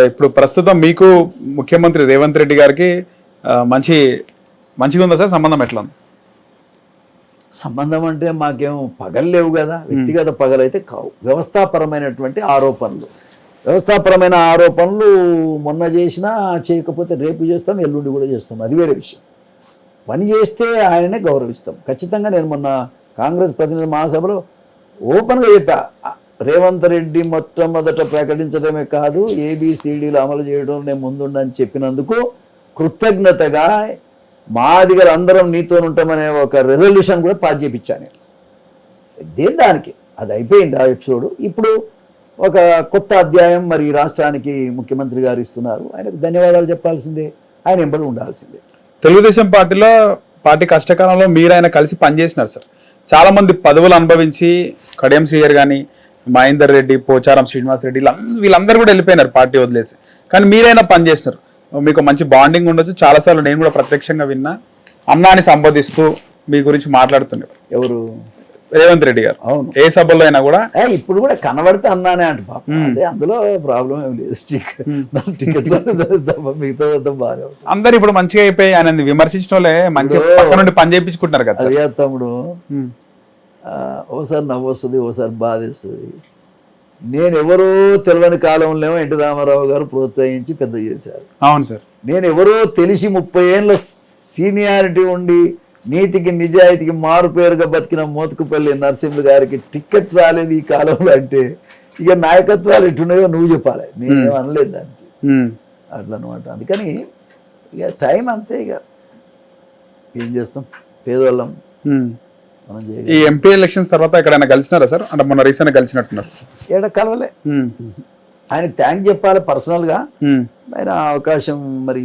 ఇప్పుడు ప్రస్తుతం మీకు ముఖ్యమంత్రి రేవంత్ రెడ్డి గారికి మంచిగా ఉందా సార్? సంబంధం ఎట్లా ఉంది? సంబంధం అంటే మాకేం పగలు లేవు కదా, వ్యక్తిగత పగలైతే కావు. వ్యవస్థాపరమైనటువంటి ఆరోపణలు, వ్యవస్థాపరమైన ఆరోపణలు మొన్న చేసినా చేయకపోతే రేపు చేస్తాం, ఎల్లుండి కూడా చేస్తాం, అది వేరే విషయం. పని చేస్తే ఆయననే గౌరవిస్తాం ఖచ్చితంగా. నేను మొన్న కాంగ్రెస్ ప్రతినిధి మహాసభలో ఓపెన్గా చెప్పా, రేవంత్ రెడ్డి మొట్టమొదట ప్రకటించడమే కాదు ఏబిసిడీలు అమలు చేయడం నేను ముందుండని చెప్పినందుకు కృతజ్ఞతగా మా దగ్గర అందరం నీతో ఉంటామనే ఒక రెజల్యూషన్ కూడా పాస్ చేయించాను. దేని దానికి అది అయిపోయింది ఆ ఎపిసోడ్. ఇప్పుడు ఒక కొత్త అధ్యాయం మరి రాష్ట్రానికి ముఖ్యమంత్రి గారు ఇస్తున్నారు, ఆయనకు ధన్యవాదాలు చెప్పాల్సిందే, ఆయన ఎంబడి ఉండాల్సిందే. తెలుగుదేశం పార్టీ కష్టకాలంలో మీరు ఆయన కలిసి పనిచేసినారు సార్. చాలా మంది పదవులు అనుభవించి కడియం శ్రీయర్ కానీ, మహేందర్ రెడ్డి, పోచారం శ్రీనివాస్ రెడ్డి వీళ్ళందరూ కూడా వెళ్ళిపోయినారు పార్టీ వదిలేసి. కానీ మీరైనా పనిచేసినారు, మీకు మంచి బాండింగ్ ఉండొచ్చు. చాలాసార్లు నేను కూడా ప్రత్యక్షంగా విన్నా, అన్నాని సంబోధిస్తూ మీ గురించి మాట్లాడుతున్నారు. ఎవరు? రేవంత్ రెడ్డి గారు. అవును, ఏ సభలో అయినా కూడా ఇప్పుడు కూడా కనబడితే అన్నానే అంట పాప. అదే అందులో ప్రాబ్లం ఏం లేదు. టికెట్ మిగతా బాగా అందరు ఇప్పుడు మంచిగా అయిపోయి ఆయన విమర్శించిన వాళ్ళే మంచిగా పక్క నుండి పని చేయించుకుంటున్నారు కదా. అదే తమ్ముడు, ఓసారి నవ్వు వస్తుంది, ఓసారి బాధేస్తుంది. నేను ఎవరో తెలియని కాలంలో ఎన్టీ రామారావు గారు ప్రోత్సహించి పెద్ద చేశారు. అవును సార్. నేను ఎవరో తెలిసి 30 ఏళ్ళ సీనియారిటీ ఉండి నీతికి నిజాయితీకి మారు పేరుగా బతికిన మోతుకుపల్లి నరసింహ గారికి టికెట్ రాలేదు ఈ కాలంలో అంటే ఇక నాయకత్వాలు ఎట్టున్నాయో నువ్వు చెప్పాలి, నేనేం అనలేదు దానికి. అట్లా అనమాట. అందుకని ఇక టైం అంతే, ఇక ఏం చేస్తాం, పేదవాళ్ళం. ఈ ఎంపీ ఎలక్షన్స్ తర్వాత ఎక్కడైనా కలిసినారా సార్? అంటే మొన్న రీసెంట్ కలిసినట్టున్నారు. ఏడ కలవలే. ఆయనకు థ్యాంక్ చెప్పాలి పర్సనల్గా. ఆయన అవకాశం మరి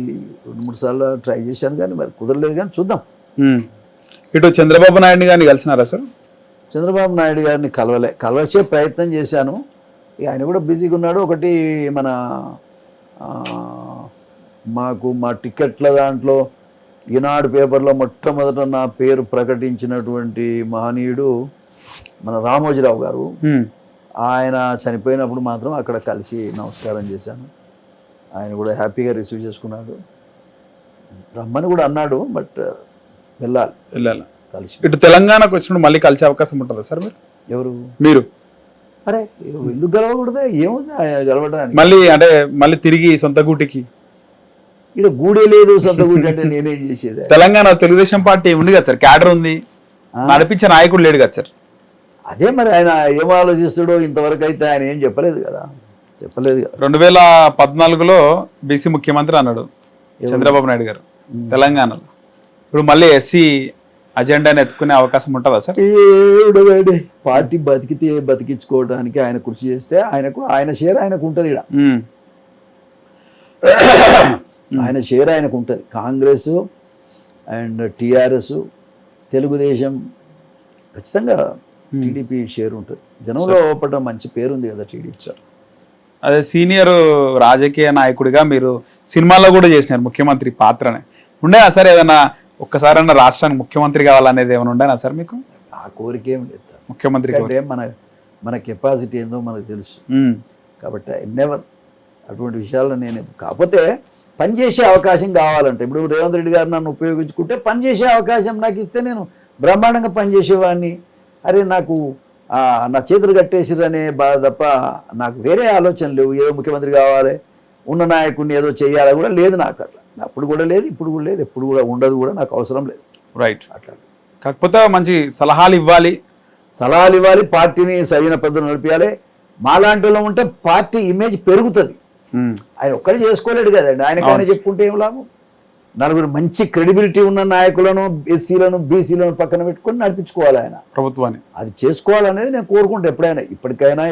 2-3 సార్లు ట్రై చేశాను కానీ మరి కుదరలేదు, కానీ చూద్దాం. ఇటు చంద్రబాబు నాయుడు గారిని కలిసినారా సార్? చంద్రబాబు నాయుడు గారిని కలవచ్చే ప్రయత్నం చేశాను. ఇక ఆయన కూడా బిజీగా ఉన్నాడు. ఒకటి మన మా టికెట్ల దాంట్లో ఈనాడు పేపర్లో మొట్టమొదట నా పేరు ప్రకటించినటువంటి మహనీయుడు మన రామోజీరావు గారు. ఆయన చనిపోయినప్పుడు మాత్రం అక్కడ కలిసి నమస్కారం చేశాను. ఆయన కూడా హ్యాపీగా రిసీవ్ చేసుకున్నాడు. రమ్మని కూడా అన్నాడు, బట్ వెళ్ళాలి కలిసి. ఇటు తెలంగాణకు వచ్చినప్పుడు మళ్ళీ కలిసే అవకాశం ఉంటుందా సార్? ఎవరు? మీరు. అరే ఎందుకు గెలవకూడదు, ఏముంది గెలవడానికి. మళ్ళీ తిరిగి సొంత గూటికి. ఇక్కడ గూడే లేదు, సొంత గూటి అంటే నేనేం చేసేది. తెలంగాణ తెలుగుదేశం పార్టీ ఉంది కదా సార్, క్యాడర్ ఉంది, నడిపించే నాయకుడు లేడు కదా సార్. అదే మరి ఆయన ఏం ఆలోచిస్తాడో ఇంతవరకు అయితే ఆయన ఏం చెప్పలేదు కదా. 2014లో బీసీ ముఖ్యమంత్రి అన్నాడు చంద్రబాబు నాయుడు గారు తెలంగాణలో. ఇప్పుడు మళ్ళీ ఎస్సీ అజెండాని ఎత్తుకునే అవకాశం ఉంటుందా సార్? పార్టీ బతికించుకోవడానికి ఆయన కృషి చేస్తే ఆయన షేర్ ఆయనకు ఉంటుంది. ఇక్కడ ఆయన షేర్ ఆయనకు ఉంటుంది. కాంగ్రెస్ అండ్ టీఆర్ఎస్, తెలుగుదేశం ఖచ్చితంగా టీడీపీ షేర్ ఉంటుంది. జనంలో పడ్డ మంచి పేరుంది కదా టీడీపీ సార్. అదే సీనియర్ రాజకీయ నాయకుడిగా మీరు సినిమాల్లో కూడా చేసినారు ముఖ్యమంత్రి పాత్రనే. ఉండేనా సార్ ఏదైనా ఒక్కసారన్నా రాష్ట్రానికి ముఖ్యమంత్రి కావాలనేది ఏమైనా ఉండేనా సార్ మీకు? ఆ కోరిక ఏం లేదు. ముఖ్యమంత్రి అంటే మన కెపాసిటీ ఏందో మనకు తెలుసు కాబట్టి నెవర్ అటువంటి విషయాల్లో నేను. కాకపోతే పనిచేసే అవకాశం కావాలంటే ఇప్పుడు రేవంత్ రెడ్డి గారు నన్ను ఉపయోగించుకుంటే పనిచేసే అవకాశం నాకు ఇస్తే నేను బ్రహ్మాండంగా పనిచేసేవాడిని. అరే నాకు నా చేతులు కట్టేసిరనే బాధ తప్ప నాకు వేరే ఆలోచన లేవు. ఏదో ముఖ్యమంత్రి కావాలి, ఉన్న నాయకుడిని ఏదో చేయాలి కూడా లేదు నాకు. అట్లా అప్పుడు కూడా లేదు, ఇప్పుడు కూడా లేదు, ఎప్పుడు కూడా ఉండదు కూడా, నాకు అవసరం లేదు. రైట్. అట్లా కాకపోతే మంచి సలహాలు ఇవ్వాలి, పార్టీని సరైన పద్ధతిలో నడిపించాలి. మాలాంటి వాళ్ళు ఉంటే పార్టీ ఇమేజ్ పెరుగుతుంది. ఆయన ఒక్కడే చేసుకోలేడు కదండి, ఆయనకైనా చెప్పుకుంటే ఏం లాభం. నలుగురు మంచి క్రెడిబిలిటీ ఉన్న నాయకులను, ఎస్సీలను, బీసీలను పక్కన పెట్టుకొని నడిపించుకోవాలి ఆయన ప్రభుత్వాన్ని. అది చేసుకోవాలనేది నేను కోరుకుంటా ఎప్పుడైనా, ఎప్పటికైనా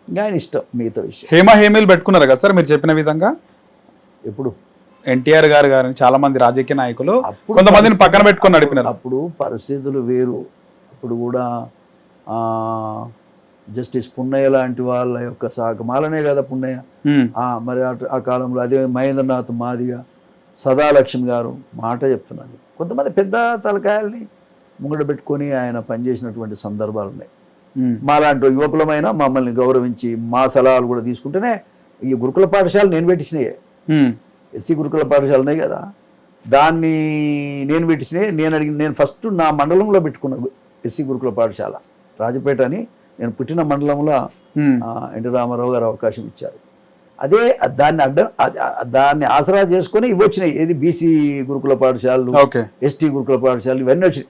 ఇంకా ఆయన ఇష్టం. మిగతా విషయం హేమీలు పెట్టుకున్నారు కదా సార్ మీరు చెప్పిన విధంగా. ఇప్పుడు ఎన్టీఆర్ గారు చాలా మంది రాజకీయ నాయకులు కొంతమందిని పక్కన పెట్టుకొని నడిపినారు. అప్పుడు పరిస్థితులు వేరు. అప్పుడు కూడా జస్టిస్ పున్నయ్య లాంటి వాళ్ళ యొక్క మాలనే కదా పున్నయ్య. మరి ఆ కాలంలో అదే మహేంద్రనాథ్ మాదిగ, సదాలక్ష్మి గారు మాట చెప్తున్నాను. కొంతమంది పెద్ద తలకాయల్ని ముంగడ పెట్టుకొని ఆయన పనిచేసినటువంటి సందర్భాలు ఉన్నాయి. మాలాంటి యువకులమైన మమ్మల్ని గౌరవించి మా సలహాలు కూడా తీసుకుంటేనే ఈ గురుకుల పాఠశాల నేను పెట్టించినాయే, ఎస్సీ గురుకుల పాఠశాల ఉన్నాయి కదా, దాన్ని నేను పెట్టించినాయి. నేను ఫస్ట్ నా మండలంలో పెట్టుకున్న ఎస్సీ గురుకుల పాఠశాల రాజపేట అని. నేను పుట్టిన మండలంలో ఎన్టీ రామారావు గారు అవకాశం ఇచ్చారు. అదే దాన్ని ఆసరా చేసుకొని ఇవి వచ్చినాయి. ఏది బీసీ గురుకుల పాఠశాలలు, ఎస్టీ గురుకుల పాఠశాలలు ఇవన్నీ వచ్చినాయి.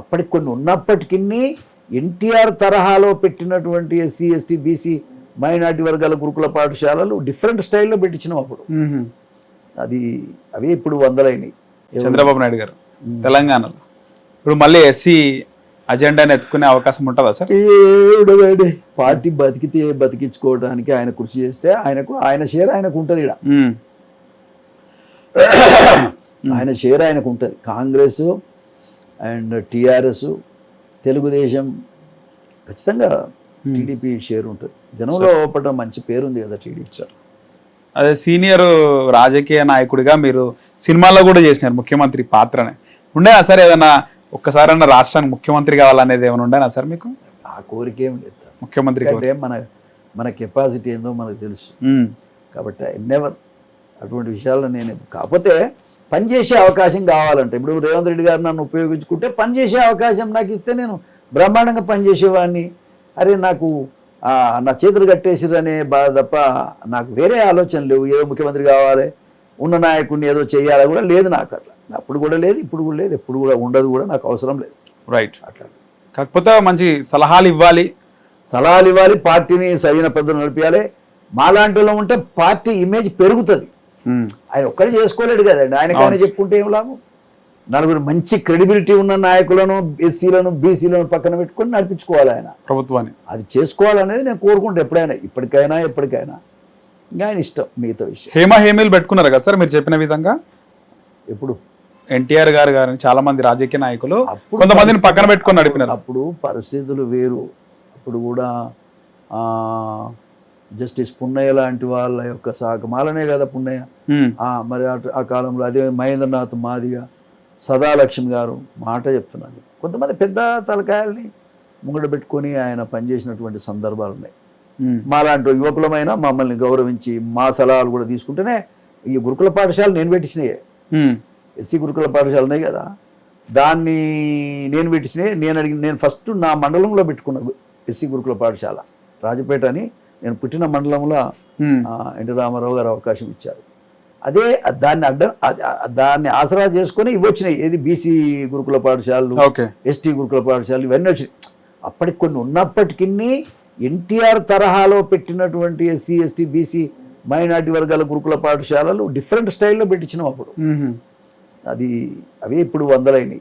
అప్పటికి కొన్ని ఉన్నప్పటికీ ఎన్టీఆర్ తరహాలో పెట్టినటువంటి ఎస్సీ ఎస్టీ బీసీ మైనార్టీ వర్గాల గురుకుల పాఠశాలలు డిఫరెంట్ స్టైల్లో పెట్టించినాం అప్పుడు. అవి ఇప్పుడు వందలైనవి. చంద్రబాబు నాయుడు గారు తెలంగాణలో ఇప్పుడు మళ్ళీ ఎస్సీ అజెండాని ఎత్తుకునే అవకాశం ఉంటుందా సార్? పార్టీ బతికితే బతికించుకోవడానికి ఆయన కృషి చేస్తే ఆయన షేర్ ఆయనకు ఉంటుంది. ఇక్కడ ఆయన షేర్ ఆయనకు ఉంటుంది. కాంగ్రెస్ అండ్ టీఆర్ఎస్, తెలుగుదేశం ఖచ్చితంగా టీడీపీ షేర్ ఉంటుంది. జనంలో పడ్డ మంచి పేరుంది కదా టీడీపీ. సార్ అదే సీనియర్ రాజకీయ నాయకుడిగా మీరు సినిమాల్లో కూడా చేసినారు ముఖ్యమంత్రి పాత్రనే. ఉండేనా సార్ ఏదైనా ఒక్కసారన్నా రాష్ట్రానికి ముఖ్యమంత్రి కావాలనేది ఏమైనా ఉండేనా సార్ మీకు? ఆ కోరిక ఏమి లేదు. ముఖ్యమంత్రి అంటే మన కెపాసిటీ ఏందో మనకు తెలుసు కాబట్టి నెవర్ అటువంటి విషయాల్లో నేను. కాకపోతే పనిచేసే అవకాశం కావాలంటే ఇప్పుడు రేవంత్ రెడ్డి గారు నన్ను ఉపయోగించుకుంటే పనిచేసే అవకాశం నాకు ఇస్తే నేను బ్రహ్మాండంగా పనిచేసేవాడిని. అరే నాకు నా చేతులు కట్టేసిరనే బాధ తప్ప నాకు వేరే ఆలోచన లేవు. ఏదో ముఖ్యమంత్రి కావాలి, ఉన్న నాయకుడిని ఏదో చేయాలి కూడా లేదు నాకు. అట్లా అప్పుడు కూడా లేదు, ఇప్పుడు కూడా లేదు, ఎప్పుడు కూడా ఉండదు కూడా. నాకు అవసరం లేదు. రైట్. అట్లా కాకపోతే మంచి సలహాలు ఇవ్వాలి, పార్టీని సరైన పద్ధతిలో నడిపించాలి. మాలాంటి వాళ్ళు ఉంటే పార్టీ ఇమేజ్ పెరుగుతుంది. ఆయన ఒక్కడే చేసుకోలేడు కదండి. ఆయనకైనా చెప్పుకుంటే ఏం లాభం? నలుగురు మంచి క్రెడిబిలిటీ ఉన్న నాయకులను, ఎస్సీలను, బీసీలను పక్కన పెట్టుకొని నడిపించుకోవాలి ఆయన ప్రభుత్వాన్ని. అది చేసుకోవాలనేది నేను కోరుకుంటా ఎప్పుడైనా, ఇప్పటికైనా ఎప్పటికైనా. ఇంకా ఆయన ఇష్టం మిగతా విషయం. హేమీలు పెట్టుకున్నారు కదా సార్ మీరు చెప్పిన విధంగా? ఎప్పుడు ఎన్టీఆర్ గారు చాలా మంది రాజకీయ నాయకులు కొంతమందిని పక్కన పెట్టుకొని నడిపినారు. అప్పుడు పరిస్థితులు వేరు. అప్పుడు కూడా జస్టిస్ పున్నయ్య లాంటి వాళ్ళ యొక్క మాలనే కదా పున్నయ్య. మరి ఆ కాలంలో అదే మహేంద్రనాథ్ మాదిగ, సదాలక్ష్మి గారు మాట చెప్తున్నాను. కొంతమంది పెద్ద తలకాయల్ని ముంగడ పెట్టుకొని ఆయన పనిచేసినటువంటి సందర్భాలు ఉన్నాయి. మాలాంటి యువకులమైన మమ్మల్ని గౌరవించి మా సలహాలు కూడా తీసుకుంటేనే ఈ గురుకుల పాఠశాల నేను పెట్టించినాయే, ఎస్సీ గురుకుల పాఠశాల ఉన్నాయి కదా, దాన్ని నేను పెట్టించినాయి. నేను ఫస్ట్ నా మండలంలో పెట్టుకున్న ఎస్సీ గురుకుల పాఠశాల రాజపేట అని. నేను పుట్టిన మండలంలో ఎన్టీ రామారావు గారు అవకాశం ఇచ్చారు. అదే దాన్ని ఆసరా చేసుకొని ఇవి వచ్చినాయి. ఏది బీసీ గురుకుల పాఠశాలలు, ఎస్టీ గురుకుల పాఠశాలలు ఇవన్నీ వచ్చినాయి. అప్పటికి కొన్ని ఉన్నప్పటికీ ఎన్టీఆర్ తరహాలో పెట్టినటువంటి ఎస్సీ ఎస్టీ బీసీ మైనార్టీ వర్గాల గురుకుల పాఠశాలలు డిఫరెంట్ స్టైల్లో పెట్టించినాం అప్పుడు. అవి ఇప్పుడు వందలైనవి.